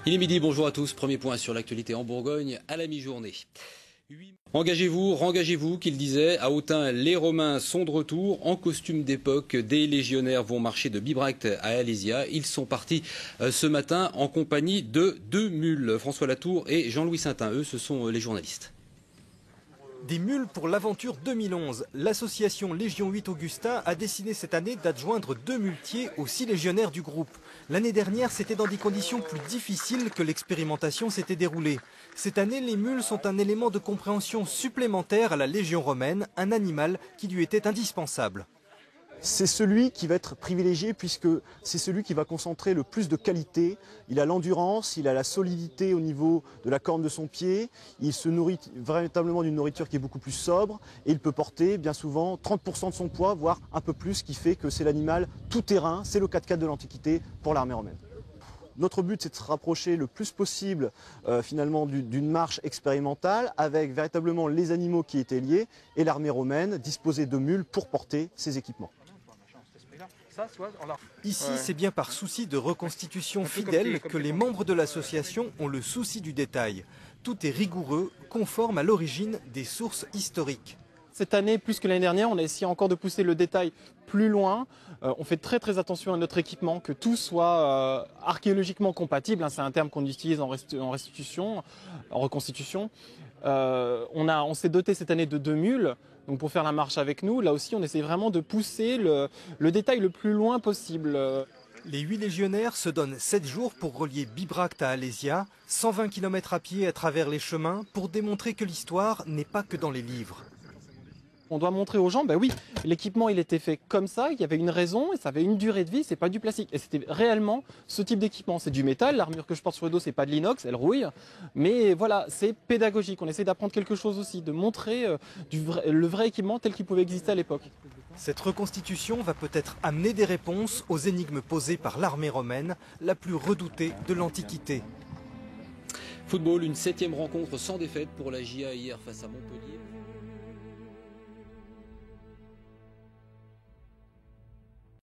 Il est midi, bonjour à tous. Premier point sur l'actualité en Bourgogne à la mi-journée. Engagez-vous, rengagez-vous, qu'il disait. À Autun, les Romains sont de retour en costume d'époque. Des légionnaires vont marcher de Bibracte à Alésia. Ils sont partis ce matin en compagnie de 2 mules. François Latour et Jean-Louis Saintin, eux, ce sont les journalistes. Des mules pour l'aventure 2011. L'association Légion 8 Augustin a décidé cette année d'adjoindre 2 muletiers aux 6 légionnaires du groupe. L'année dernière, c'était dans des conditions plus difficiles que l'expérimentation s'était déroulée. Cette année, les mules sont un élément de compréhension supplémentaire à la Légion romaine, un animal qui lui était indispensable. C'est celui qui va être privilégié puisque c'est celui qui va concentrer le plus de qualité. Il a l'endurance, il a la solidité au niveau de la corne de son pied, il se nourrit véritablement d'une nourriture qui est beaucoup plus sobre et il peut porter bien souvent 30% de son poids, voire un peu plus, ce qui fait que c'est l'animal tout-terrain, c'est le 4x4 de l'Antiquité pour l'armée romaine. Notre but, c'est de se rapprocher le plus possible finalement d'une marche expérimentale avec véritablement les animaux qui étaient liés et l'armée romaine disposait de mules pour porter ses équipements. Ici, c'est bien par souci de reconstitution fidèle que les membres de l'association ont le souci du détail. Tout est rigoureux, conforme à l'origine des sources historiques. Cette année, plus que l'année dernière, on a essayé encore de pousser le détail plus loin. On fait très attention à notre équipement, que tout soit archéologiquement compatible. C'est un terme qu'on utilise en reconstitution. On s'est doté cette année de 2 mules. Donc pour faire la marche avec nous, là aussi, on essaie vraiment de pousser le détail le plus loin possible. Les 8 légionnaires se donnent 7 jours pour relier Bibracte à Alésia, 120 km à pied à travers les chemins, pour démontrer que l'histoire n'est pas que dans les livres. On doit montrer aux gens, ben oui, l'équipement il était fait comme ça, il y avait une raison et ça avait une durée de vie, c'est pas du plastique. Et c'était réellement ce type d'équipement, c'est du métal, l'armure que je porte sur le dos c'est pas de l'inox, elle rouille. Mais voilà, c'est pédagogique, on essaie d'apprendre quelque chose aussi, de montrer le vrai équipement tel qu'il pouvait exister à l'époque. Cette reconstitution va peut-être amener des réponses aux énigmes posées par l'armée romaine, la plus redoutée de l'Antiquité. Football, une 7e rencontre sans défaite pour la JA hier face à Montpellier.